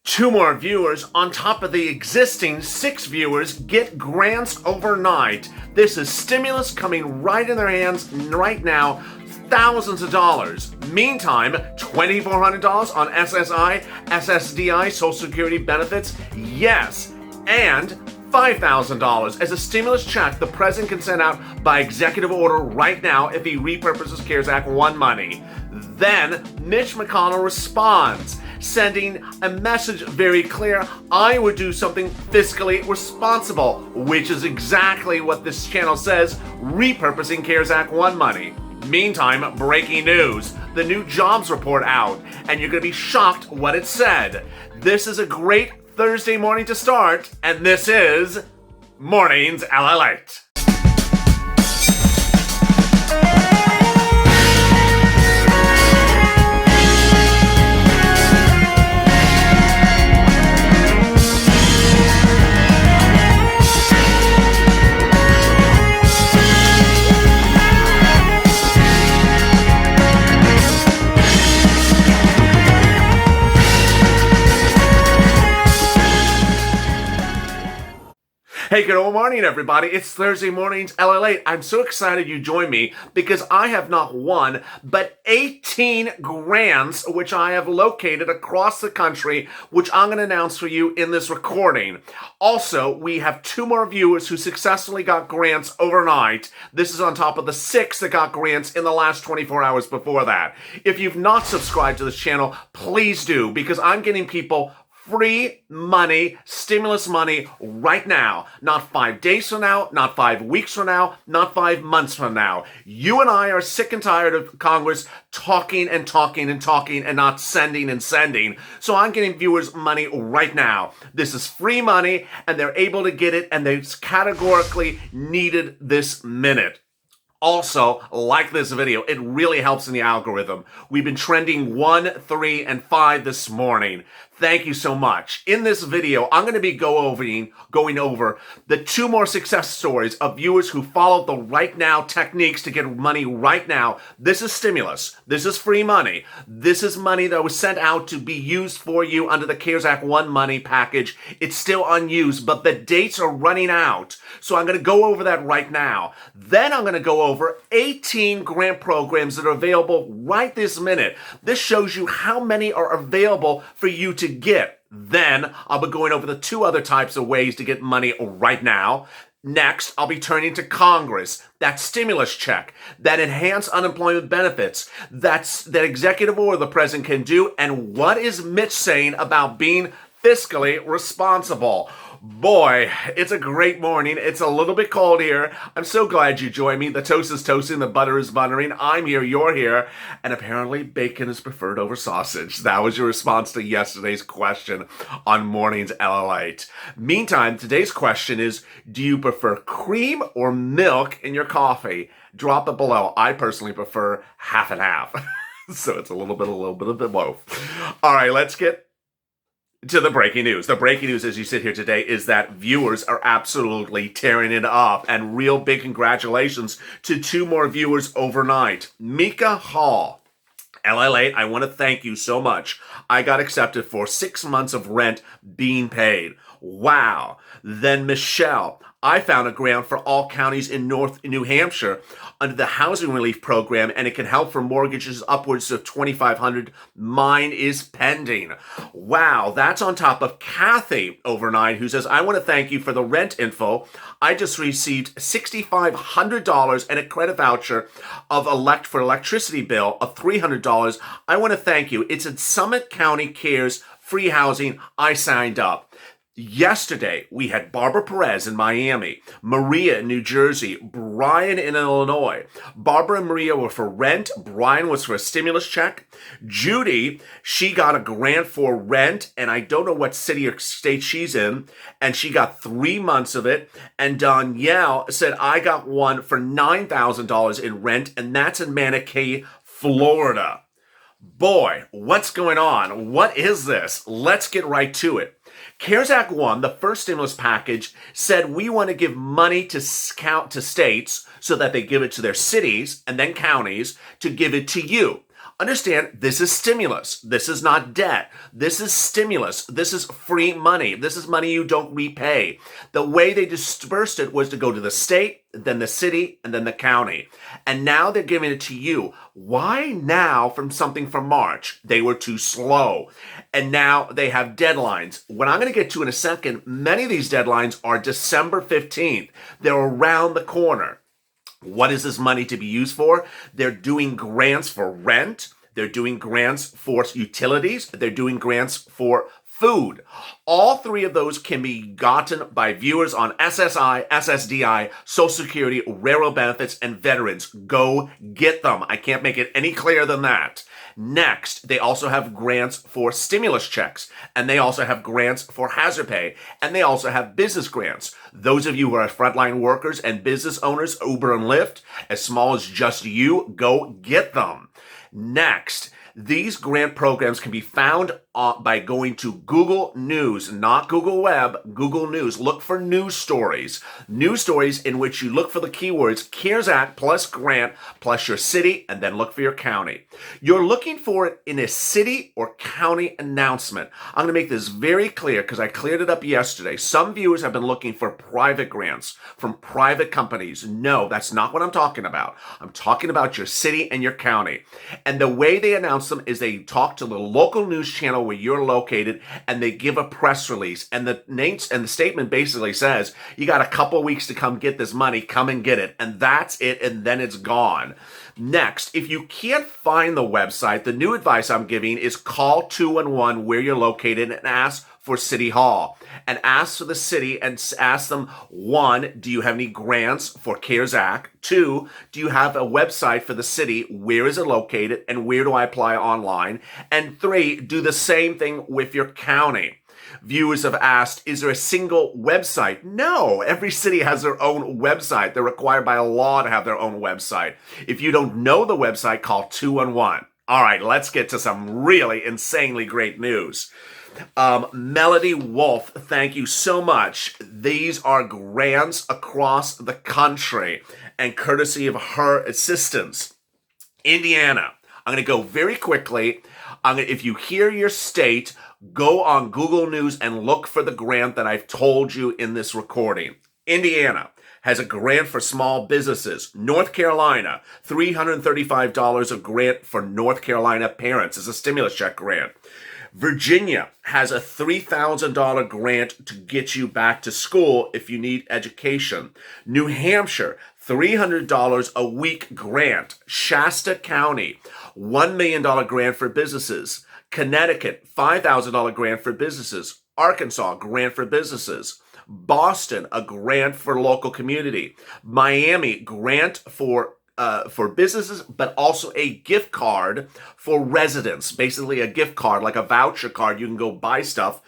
2 more viewers on top of the existing 6 viewers get grants overnight. This is stimulus coming right in their hands right now. Thousands of dollars. Meantime, $2,400 on SSI, SSDI, Social Security benefits. Yes. And $5,000 as a stimulus check the president can send out by executive order right now if he repurposes CARES Act 1 money. Then Mitch McConnell responds, sending a message very clear: I would do something fiscally responsible, which is exactly what this channel says, repurposing CARES Act 1 money. Meantime, breaking news, the new jobs report out, and you're going to be shocked what it said. This is a great Thursday morning to start, and this is Mornings LALATE. Hey, good morning, everybody. It's Thursday Mornings LALATE. I'm so excited you joined me because I have not one, but 18 grants which I have located across the country, which I'm going to announce for you in this recording. Also, we have 2 more viewers who successfully got grants overnight. This is on top of the 6 that got grants in the last 24 hours before that. If you've not subscribed to this channel, please do, because I'm getting people free money, stimulus money right now. Not 5 days from now, not 5 weeks from now, not 5 months from now. You and I are sick and tired of Congress talking and talking and talking and not sending and sending. So I'm getting viewers money right now. This is free money and they're able to get it, and they categorically needed this minute. Also, like this video, it really helps in the algorithm. We've been trending 1, 3, and 5 this morning. Thank you so much. In this video, I'm going to be going over the 2 more success stories of viewers who followed the right now techniques to get money right now. This is stimulus. This is free money. This is money that was sent out to be used for you under the CARES Act 1 money package. It's still unused, but the dates are running out. So I'm going to go over that right now. Then I'm going to go over 18 grant programs that are available right this minute. This shows you how many are available for you to get. Then I'll be going over the 2 other types of ways to get money right now. Next, I'll be turning to Congress, that stimulus check, that enhanced unemployment benefits, that executive order the president can do, and what is Mitch saying about being fiscally responsible. Boy, it's a great morning. It's a little bit cold here. I'm so glad you joined me. The toast is toasting, the butter is buttering. I'm here, you're here, and apparently bacon is preferred over sausage. That was your response to yesterday's question on Mornings LALATE. Meantime, today's question is, do you prefer cream or milk in your coffee? Drop it below. I personally prefer half and half. So it's a little bit of both. All right, let's get to the breaking news. The breaking news as you sit here today is that viewers are absolutely tearing it up, and real big congratulations to 2 more viewers overnight. Mika Hall, LALATE, I want to thank you so much. I got accepted for 6 months of rent being paid. Wow. Then Michelle, I found a grant for all counties in North New Hampshire under the housing relief program, and it can help for mortgages upwards of $2,500. Mine is pending. Wow, that's on top of Kathy overnight, who says, I want to thank you for the rent info. I just received $6,500 and a credit voucher for electricity bill of $300. I want to thank you. It's in Summit County Cares Free Housing. I signed up. Yesterday, we had Barbara Perez in Miami, Maria in New Jersey, Brian in Illinois. Barbara and Maria were for rent. Brian was for a stimulus check. Judy, she got a grant for rent, and I don't know what city or state she's in, and she got 3 months of it. And Danielle said, I got one for $9,000 in rent, and that's in Manatee, Florida. Boy, what's going on? What is this? Let's get right to it. CARES Act 1, the first stimulus package, said we want to give money to states so that they give it to their cities and then counties to give it to you. Understand, this is stimulus. This is not debt. This is stimulus. This is free money. This is money you don't repay. The way they dispersed it was to go to the state, then the city, and then the county. And now they're giving it to you. Why now from something from March? They were too slow. And now they have deadlines. What I'm going to get to in a second, many of these deadlines are December 15th. They're around the corner. What is this money to be used for? They're doing grants for rent. They're doing grants for utilities. They're doing grants for food. All three of those can be gotten by viewers on SSI, SSDI, Social Security, railroad benefits, and veterans. Go get them. I can't make it any clearer than that. Next, they also have grants for stimulus checks, and they also have grants for hazard pay, and they also have business grants. Those of you who are frontline workers and business owners, Uber and Lyft, as small as just you, go get them. Next, these grant programs can be found by going to Google News, not Google Web, Google News. Look for news stories in which you look for the keywords CARES Act plus grant plus your city, and then look for your county. You're looking for it in a city or county announcement. I'm going to make this very clear because I cleared it up yesterday. Some viewers have been looking for private grants from private companies. No, that's not what I'm talking about. I'm talking about your city and your county. And the way they announce them is they talk to the local news channel where you're located, and they give a press release, and the statement basically says, you got a couple weeks to come get this money, come and get it, and that's it, and then it's gone. Next, if you can't find the website, the new advice I'm giving is call 211 where you're located and ask for City Hall, and ask for the city and ask them, 1, do you have any grants for CARES Act? 2, do you have a website for the city? Where is it located, and where do I apply online? And 3, do the same thing with your county. Viewers have asked, is there a single website? No, every city has their own website. They're required by law to have their own website. If you don't know the website, call 211. All right, let's get to some really insanely great news. Melody Wolf, thank you so much. These are grants across the country, and courtesy of her assistance. Indiana, I'm going to go very quickly. If you hear your state, go on Google News and look for the grant that I've told you in this recording. Indiana has a grant for small businesses. North Carolina, $335 of grant for North Carolina parents as a stimulus check grant. Virginia has a $3,000 grant to get you back to school if you need education. New Hampshire, $300 a week grant. Shasta County, $1 million grant for businesses. Connecticut, $5,000 grant for businesses. Arkansas, grant for businesses. Boston, a grant for local community. Miami, grant for businesses, but also a gift card for residents. Basically a gift card, like a voucher card. You can go buy stuff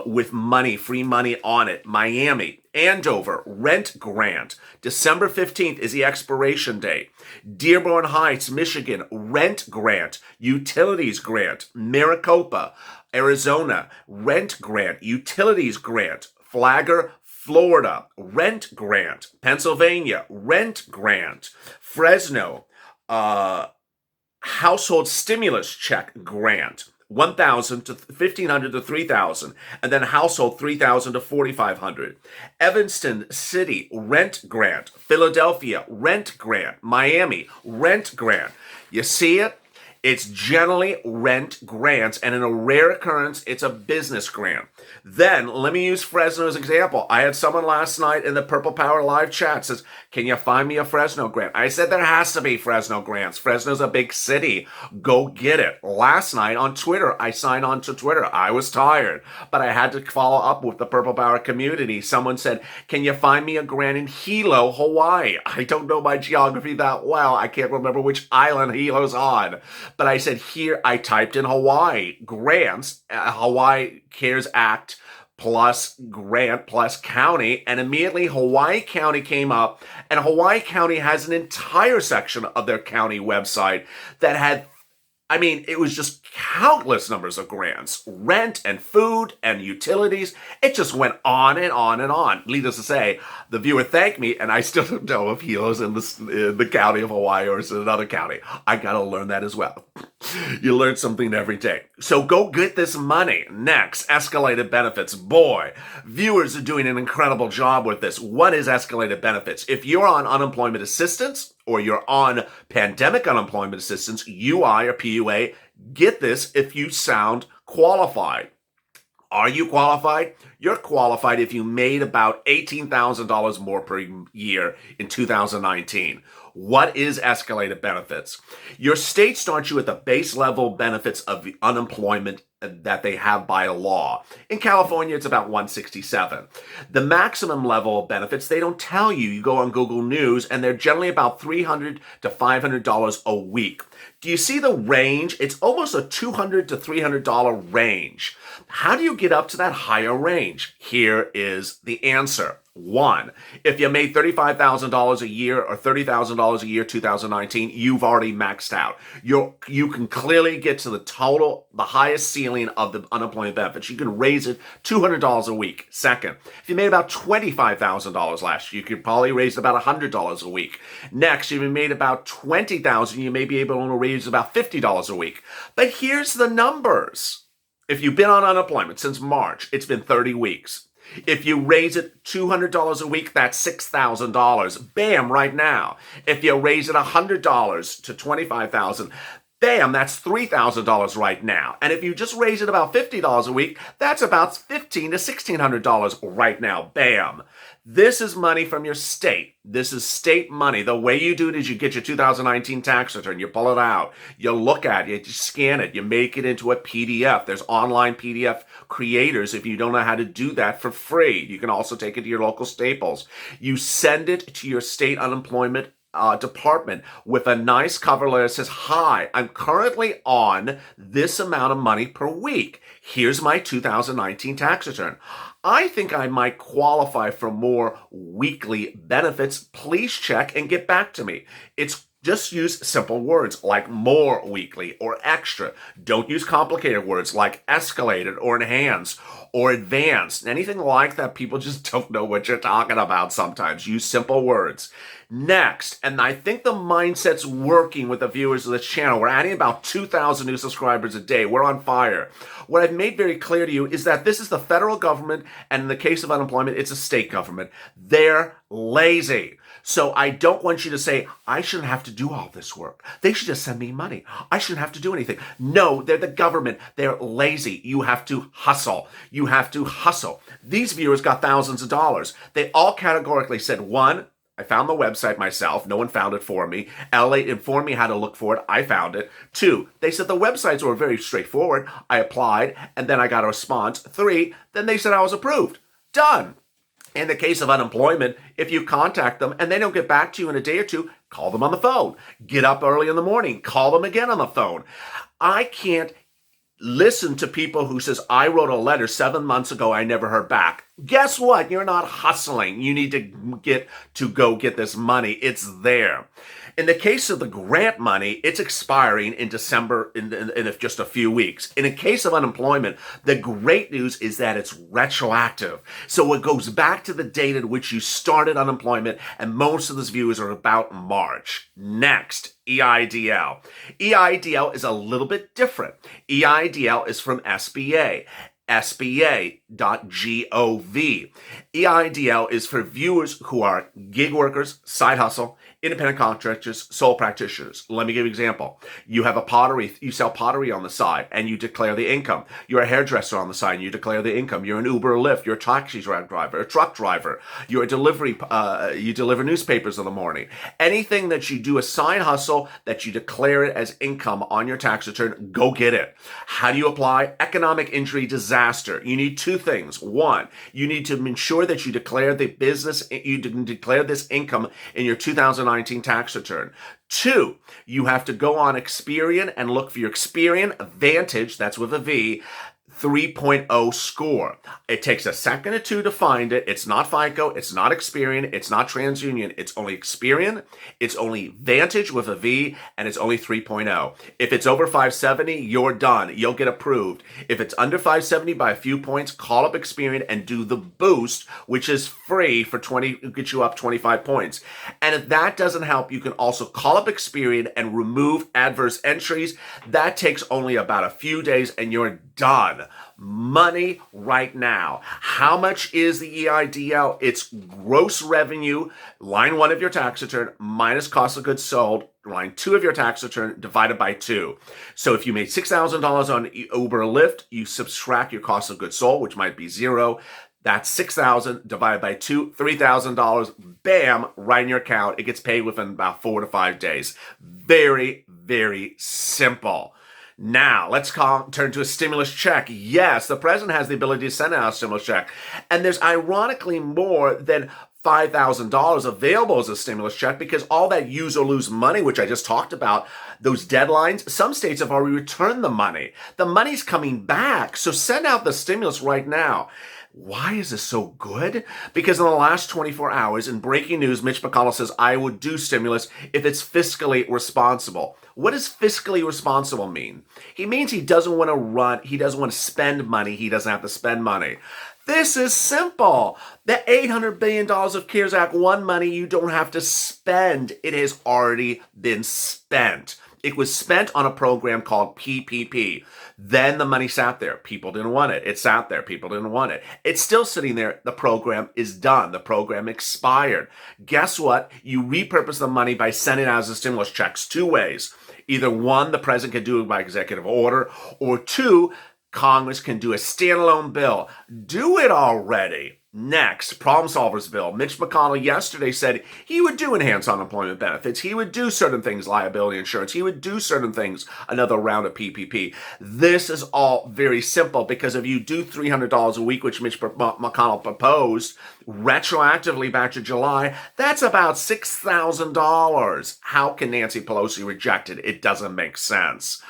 with money, free money on it. Miami, Andover, rent grant. December 15th is the expiration date. Dearborn Heights, Michigan, rent grant. Utilities grant. Maricopa, Arizona, rent grant. Utilities grant. Flagler, Florida, rent grant. Pennsylvania, rent grant. Fresno, household stimulus check grant. $1,000 to $1,500 to $3,000, and then household $3,000 to $4,500. Evanston City, rent grant. Philadelphia, rent grant. Miami, rent grant. You see it? It's generally rent grants, and in a rare occurrence, it's a business grant. Then, let me use Fresno as an example. I had someone last night in the Purple Power live chat says, can you find me a Fresno grant? I said there has to be Fresno grants. Fresno's a big city. Go get it. Last night on Twitter, I signed on to Twitter. I was tired, but I had to follow up with the Purple Power community. Someone said, can you find me a grant in Hilo, Hawaii? I don't know my geography that well. I can't remember which island Hilo's on. But I said here, I typed in Hawaii grants, Hawaii CARES Act plus grant plus county, and immediately Hawaii County came up, and Hawaii County has an entire section of their county website that had, it was just countless numbers of grants, rent and food and utilities. It just went on and on and on. Needless to say, the viewer thanked me, and I still don't know if Hilo's in the county of Hawaii or is in another county. I got to learn that as well. You learn something every day. So go get this money. Next, escalated benefits. Boy, viewers are doing an incredible job with this. What is escalated benefits? If you're on unemployment assistance or you're on pandemic unemployment assistance, UI or PUA, get this if you sound qualified. Are you qualified? You're qualified if you made about $18,000 more per year in 2019. What is escalated benefits? Your state starts you at the base level benefits of the unemployment that they have by law. In California, it's about 167. The maximum level of benefits, they don't tell you. You go on Google News, and they're generally about $300 to $500 a week. Do you see the range? It's almost a $200 to $300 range. How do you get up to that higher range? Here is the answer. One, if you made $35,000 a year or $30,000 a year 2019, you've already maxed out. You can clearly get to the highest ceiling of the unemployment benefits. You can raise it $200 a week. Second, if you made about $25,000 last year, you could probably raise about $100 a week. Next, if you made about $20,000, you may be able to raise about $50 a week. But here's the numbers. If you've been on unemployment since March, it's been 30 weeks. If you raise it $200 a week, that's $6,000. Bam, right now. If you raise it $100 to $25,000, bam, that's $3,000 right now. And if you just raise it about $50 a week, that's about $1,500 to $1,600 right now. Bam. This is money from your state. This is state money. The way you do it is you get your 2019 tax return, you pull it out, you look at it, you scan it, you make it into a PDF. There's online PDF creators if you don't know how to do that for free. You can also take it to your local Staples. You send it to your state unemployment department with a nice cover letter that says, "Hi, I'm currently on this amount of money per week. Here's my 2019 tax return. I think I might qualify for more weekly benefits. Please check and get back to me." It's just use simple words like more weekly or extra. Don't use complicated words like escalated or enhanced or advanced. Anything like that, people just don't know what you're talking about sometimes. Use simple words. Next, and I think the mindset's working with the viewers of this channel. We're adding about 2,000 new subscribers a day. We're on fire. What I've made very clear to you is that this is the federal government, and in the case of unemployment, it's a state government. They're lazy. So I don't want you to say, I shouldn't have to do all this work. They should just send me money. I shouldn't have to do anything. No, they're the government. They're lazy. You have to hustle. You have to hustle. These viewers got thousands of dollars. They all categorically said, one, I found the website myself. No one found it for me. LALATE informed me how to look for it. I found it. Two, they said the websites were very straightforward. I applied, and then I got a response. Three, then they said I was approved. Done. In the case of unemployment, if you contact them and they don't get back to you in a day or two, call them on the phone. Get up early in the morning. Call them again on the phone. I can't listen to people who says, I wrote a letter 7 months ago, I never heard back. Guess what? You're not hustling. You need to go get this money. It's there. In the case of the grant money, it's expiring in December in just a few weeks. In the case of unemployment, the great news is that it's retroactive. So it goes back to the date at which you started unemployment, and most of those views are about March. Next, EIDL. EIDL is a little bit different. EIDL is from SBA. SBA.gov. EIDL is for viewers who are gig workers, side hustle, independent contractors, sole practitioners. Let me give you an example. You have you sell pottery on the side and you declare the income. You're a hairdresser on the side and you declare the income. You're an Uber or Lyft. You're a taxi driver, a truck driver. You're a you deliver newspapers in the morning. Anything that you do a side hustle that you declare it as income on your tax return, go get it. How do you apply? Economic injury disaster. You need two things. One, you need to ensure that you declare declare this income in your 2019 tax return. Two, you have to go on Experian and look for your Experian Vantage, that's with a V, 3.0 score. It takes a second or two to find it. It's not FICO, it's not Experian, it's not TransUnion, it's only Experian, it's only Vantage with a V, and it's only 3.0. If it's over 570, you're done. You'll get approved. If it's under 570 by a few points, call up Experian and do the boost, which is free for 20, get you up 25 points. And if that doesn't help, you can also call up Experian and remove adverse entries. That takes only about a few days and you're done. Money right now. How much is the EIDL? It's gross revenue, line 1 of your tax return, minus cost of goods sold, line 2 of your tax return, divided by 2. So if you made $6,000 on Uber or Lyft, you subtract your cost of goods sold, which might be 0. That's $6,000 divided by 2, $3,000. Bam, right in your account. It gets paid within about 4 to 5 days. Very, very simple. Now, let's turn to a stimulus check. Yes, the president has the ability to send out a stimulus check. And there's ironically more than $5,000 available as a stimulus check because all that use or lose money, which I just talked about, those deadlines, some states have already returned the money. The money's coming back. So send out the stimulus right now. Why is this so good? Because in the last 24 hours, in breaking news, Mitch McConnell says, I would do stimulus if it's fiscally responsible. What does fiscally responsible mean? He means he doesn't want to run, he doesn't want to spend money, he doesn't have to spend money. This is simple. The $800 billion of CARES Act 1 money you don't have to spend. It has already been spent. It was spent on a program called PPP. Then the money sat there. People didn't want it. It sat there. People didn't want it. It's still sitting there. The program is done. The program expired. Guess what? You repurpose the money by sending out as a stimulus checks 2 ways. Either 1, the president can do it by executive order, or 2, Congress can do a standalone bill. Do it already. Next, problem solvers bill. Mitch McConnell yesterday said he would do enhanced unemployment benefits. He would do certain things, liability insurance. He would do certain things, another round of PPP. This is all very simple because if you do $300 a week, which Mitch McConnell proposed, retroactively back to July, that's about $6,000. How can Nancy Pelosi reject it? It doesn't make sense.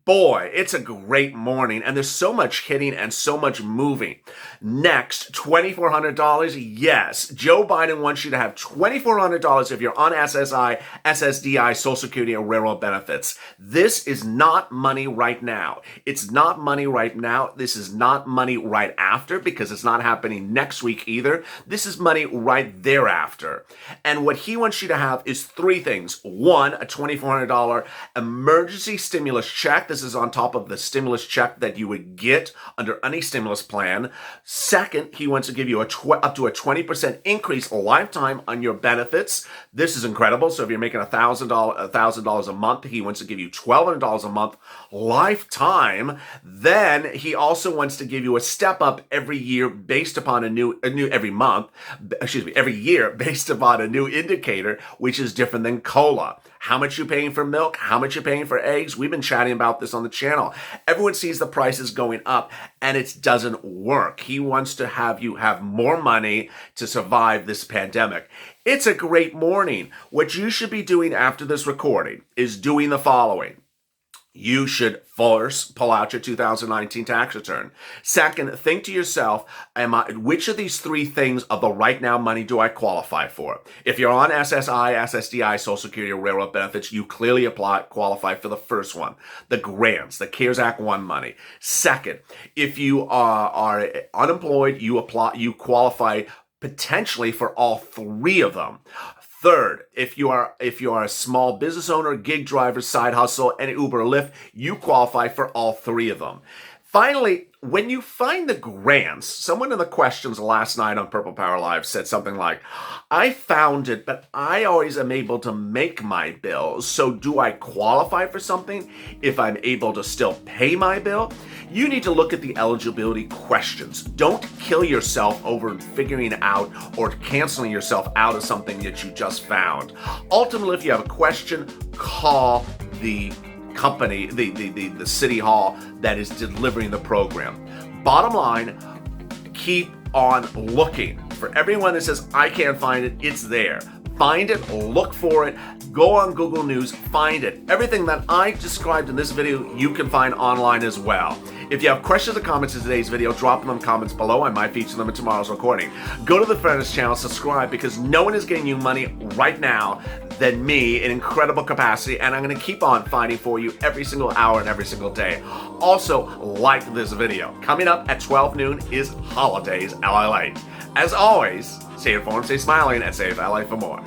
Boy, it's a great morning, and there's so much hitting and so much moving. Next, $2,400. Yes, Joe Biden wants you to have $2,400 if you're on SSI, SSDI, Social Security, or railroad benefits. This is not money right now. It's not money right now. This is not money right after because it's not happening next week either. This is money right thereafter. And what he wants you to have is 3 things. 1, a $2,400 emergency stimulus check. This is on top of the stimulus check that you would get under any stimulus plan. Second, he wants to give you up to a 20% increase lifetime on your benefits. This is incredible. So if you're making $1,000 a month, he wants to give you $1,200 a month lifetime. Then he also wants to give you a step up every year based upon every year based upon a new indicator, which is different than COLA. How much you paying for milk? How much you paying for eggs? We've been chatting about this on the channel. Everyone sees the prices going up and it doesn't work. He wants to have you have more money to survive this pandemic. It's a great morning. What you should be doing after this recording is doing the following. You should first pull out your 2019 tax return. Second, think to yourself, which of these 3 things of the right now money do I qualify for? If you're on SSI, SSDI, Social Security, or railroad benefits, you clearly qualify for the first one, the grants, the CARES Act 1 money. Second, if you are unemployed, you qualify potentially for all 3 of them. Third, if you are a small business owner, gig driver, side hustle, and Uber or Lyft, you qualify for all 3 of them. Finally, when you find the grants, someone in the questions last night on Purple Power Live said something like, I found it, but I always am able to make my bills. So do I qualify for something if I'm able to still pay my bill? You need to look at the eligibility questions. Don't kill yourself over figuring out or canceling yourself out of something that you just found. Ultimately, if you have a question, call the company, the city hall that is delivering the program. Bottom line, keep on looking. For everyone that says, I can't find it, it's there. Find it, look for it, go on Google News, find it. Everything that I described in this video, you can find online as well. If you have questions or comments in today's video, drop them in the comments below. I might feature them in tomorrow's recording. Go to the Fairness channel, subscribe, because no one is getting you money right now than me in incredible capacity, and I'm going to keep on fighting for you every single hour and every single day. Also, like this video. Coming up at 12 noon is Holidays LALATE. As always, stay informed, stay smiling, and save LA for more.